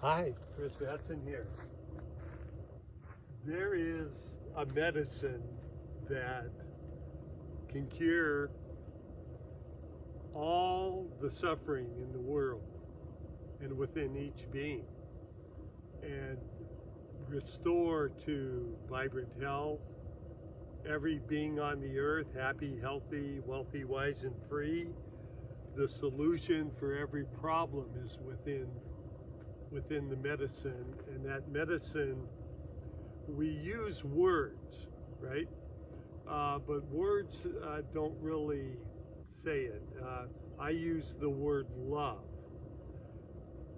Hi, Chris Madsen here. There is a medicine that can cure all the suffering in the world and within each being and restore to vibrant health every being on the earth, happy, healthy, wealthy, wise, and free. The solution for every problem is within the medicine, and that medicine, we use words, right? But words don't really say it. I use the word love,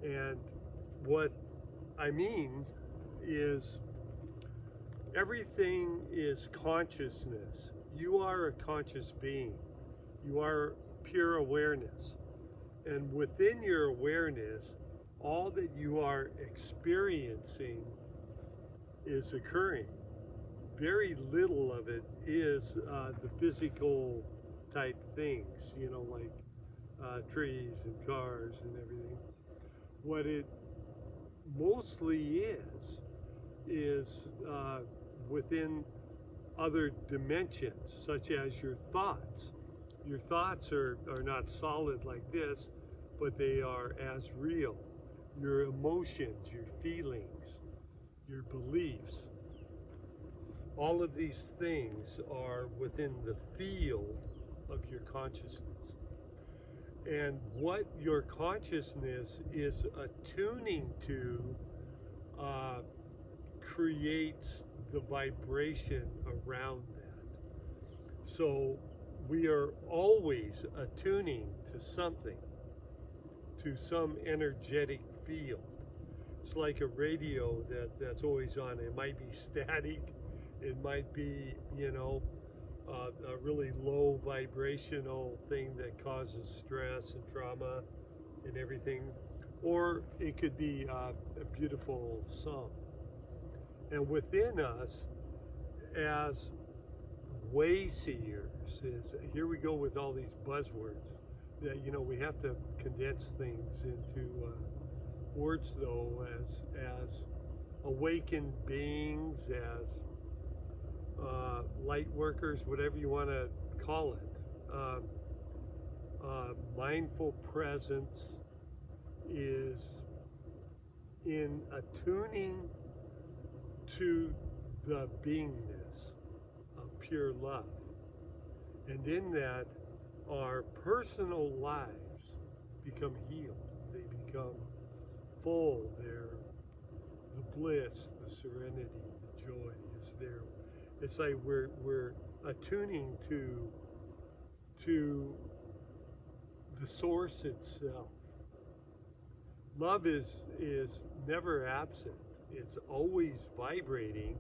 and what I mean is everything is consciousness. You are a conscious being. You are pure awareness, and within your awareness, all that you are experiencing is occurring. Very little of it is the physical type things, like trees and cars and everything. What it mostly is within other dimensions, such as your thoughts. Your thoughts are not solid like this, but they are as real. Your emotions, your feelings, your beliefs, all of these things are within the field of your consciousness. And what your consciousness is attuning to creates the vibration around that. So we are always attuning to something, to some energetic field. It's like a radio that's always on. It might be static, it might be, a really low vibrational thing that causes stress and trauma and everything, or it could be a beautiful song. And within us, as way seers, here we go with all these buzzwords, that we have to condense things into words, though, as awakened beings, as light workers, whatever you want to call it. Mindful presence is in attuning to the beingness of pure love. And in that, our personal lives become healed. They become full. The bliss, the serenity, the joy is there. It's like we're attuning to the source itself. Love is never absent. It's always vibrating.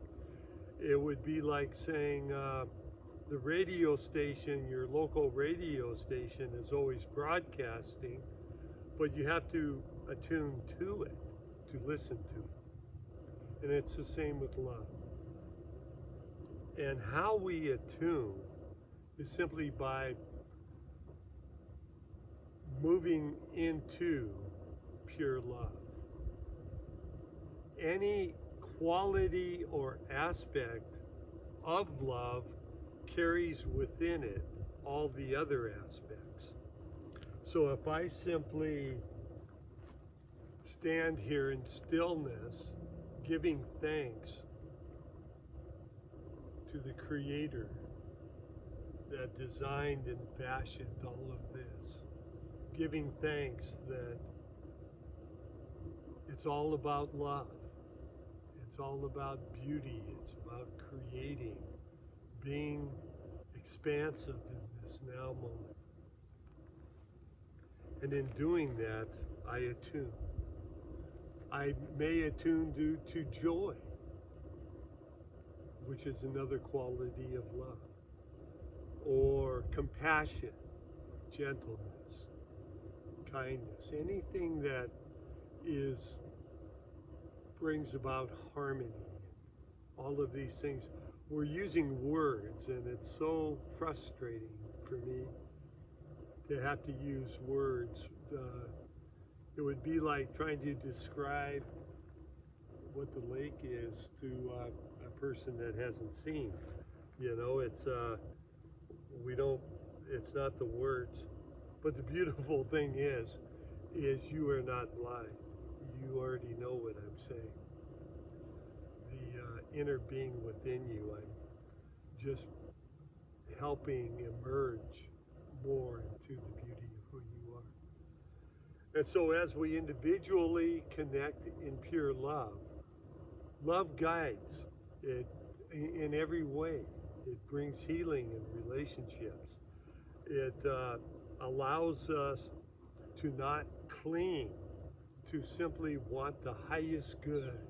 It would be like saying the radio station, your local radio station, is always broadcasting, but you have to attune to it, to listen to it. And it's the same with love. And how we attune is simply by moving into pure love. Any quality or aspect of love carries within it all the other aspects. So if I simply stand here in stillness, giving thanks to the Creator that designed and fashioned all of this, giving thanks that it's all about love. It's all about beauty. It's about creating, being expansive in this now moment. And in doing that, I attune. I may attune due to joy, which is another quality of love, or compassion, gentleness, kindness, anything that brings about harmony. All of these things. We're using words, and it's so frustrating for me to have to use words It would be like trying to describe what the lake is to a person that hasn't seen. You know, we don't, it's not the words. But the beautiful thing is you are not blind. You already know what I'm saying. The inner being within you, I'm just helping emerge more into the beauty of who you are. And so as we individually connect in pure love, love guides it in every way. It brings healing in relationships. It allows us to not cling, to simply want the highest good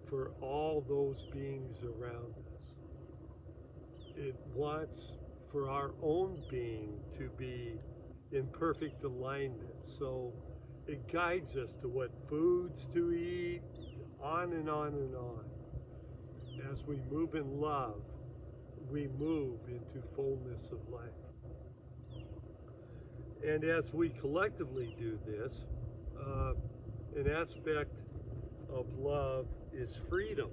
for all those beings around us. It wants for our own being to be in perfect alignment. So it guides us to what foods to eat, on and on and on. As we move in love, we move into fullness of life. And as we collectively do this, an aspect of love is freedom.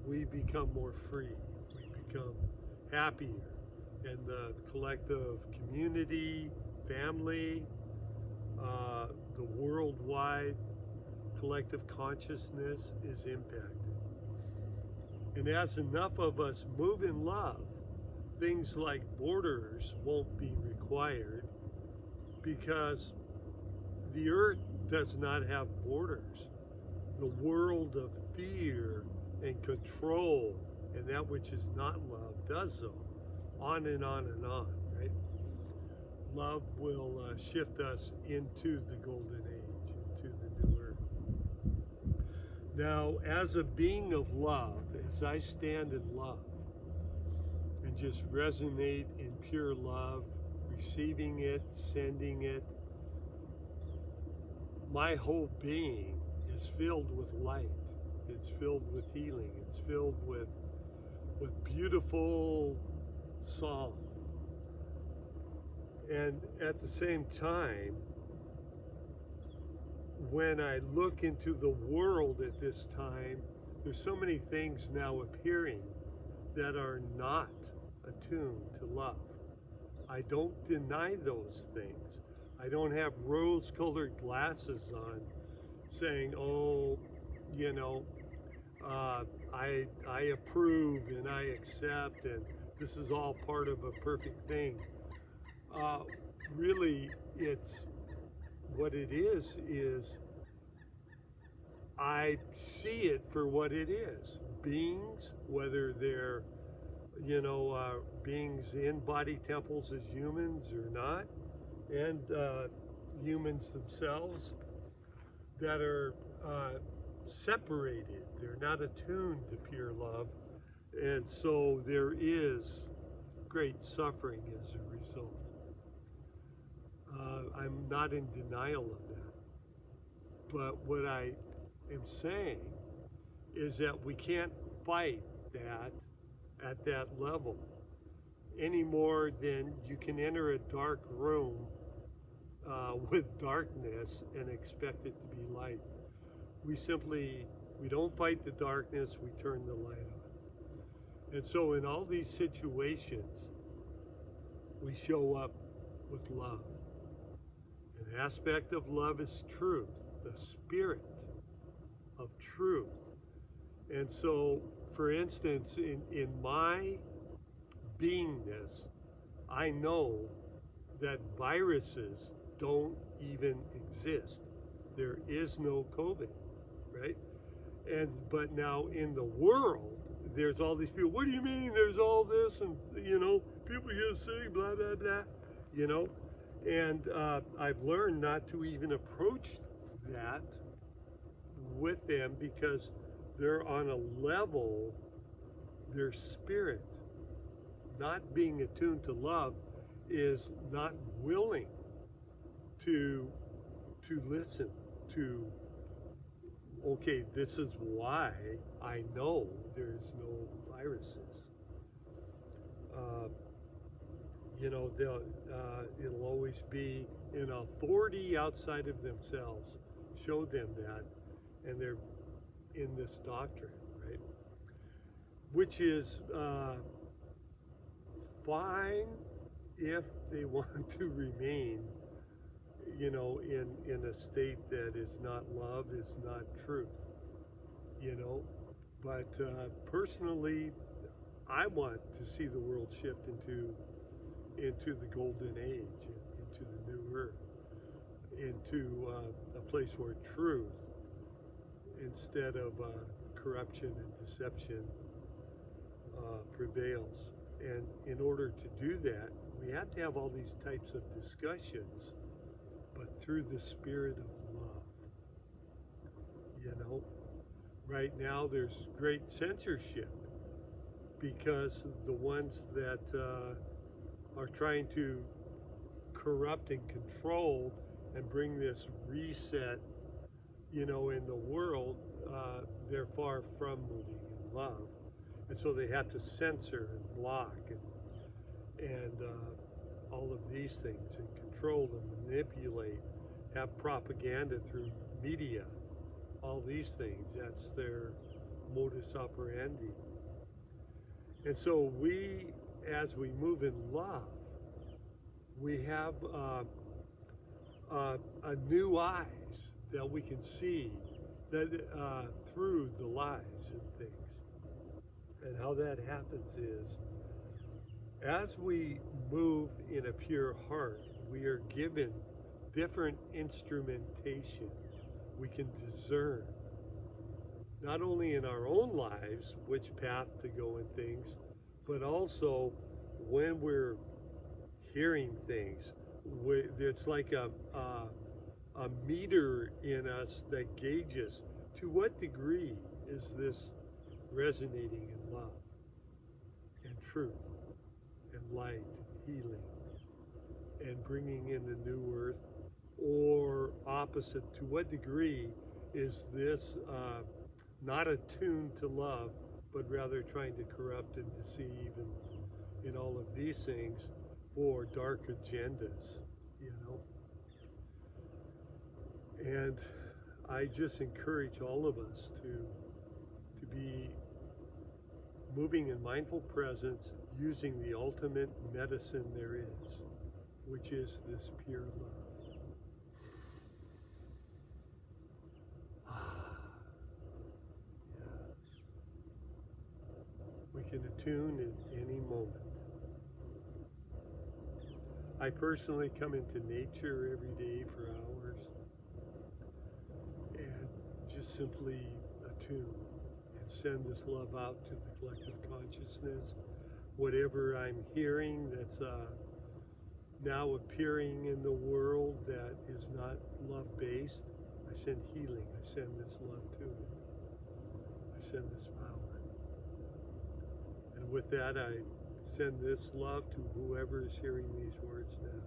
We become more free. We become happier. And the collective community, family, the worldwide collective consciousness is impacted. And as enough of us move in love, things like borders won't be required, because the earth does not have borders. The world of fear and control and that which is not love does so. On and on and on, right? Love will shift us into the golden age, into the new earth. Now, as a being of love, as I stand in love and just resonate in pure love, receiving it, sending it, my whole being is filled with light. It's filled with healing. It's filled with beautiful song. And at the same time, when I look into the world at this time, there's so many things now appearing that are not attuned to love. I don't deny those things. I don't have rose-colored glasses on saying, oh, you know, I approve and I accept and this is all part of a perfect thing. Really, it's what it is I see it for what it is. Beings, whether they're, beings in body temples as humans or not, and humans themselves that are separated. They're not attuned to pure love. And so there is great suffering as a result. I'm not in denial of that. But what I am saying is that we can't fight that at that level any more than you can enter a dark room with darkness and expect it to be light. We don't fight the darkness, we turn the light on. And so in all these situations, we show up with love. An aspect of love is truth, the spirit of truth. And so, for instance, in my beingness, I know that viruses don't even exist. There is no COVID, right? But now in the world, there's all these people, what do you mean there's all this? And, people get sick, blah, blah, blah, And I've learned not to even approach that with them because they're on a level, their spirit, not being attuned to love, is not willing to listen to, okay, this is why I know there's no viruses. it'll always be an authority outside of themselves. Show them that, and they're in this doctrine, right? Which is fine if they want to remain, in a state that is not love, is not truth, But personally, I want to see the world shift into the golden age, into the new earth, into a place where truth, instead of corruption and deception, prevails. And in order to do that, we have to have all these types of discussions, but through the spirit of love. Right now there's great censorship because the ones that are trying to corrupt and control and bring this reset, in the world, they're far from moving in love. And so they have to censor and block and all of these things, and control them, manipulate, have propaganda through media, all these things. That's their modus operandi. And so we, as we move in love, we have a new eyes that we can see that through the lies and things. And how that happens is, as we move in a pure heart, we are given different instrumentation. We can discern, not only in our own lives, which path to go in things, but also when we're hearing things. It's like a meter in us that gauges to what degree is this resonating in love and truth and light and healing and bringing in the new earth, or opposite, to what degree is this not attuned to love, but rather trying to corrupt and deceive and in all of these things for dark agendas, And I just encourage all of us to be moving in mindful presence, using the ultimate medicine there is, which is this pure love. Yes. We can attune at any moment. I personally come into nature every day for hours and just simply attune and send this love out to the collective consciousness. Whatever I'm hearing that's now appearing in the world that is not love-based, I send healing. I send this love to it. I send this power. And with that, I send this love to whoever is hearing these words now.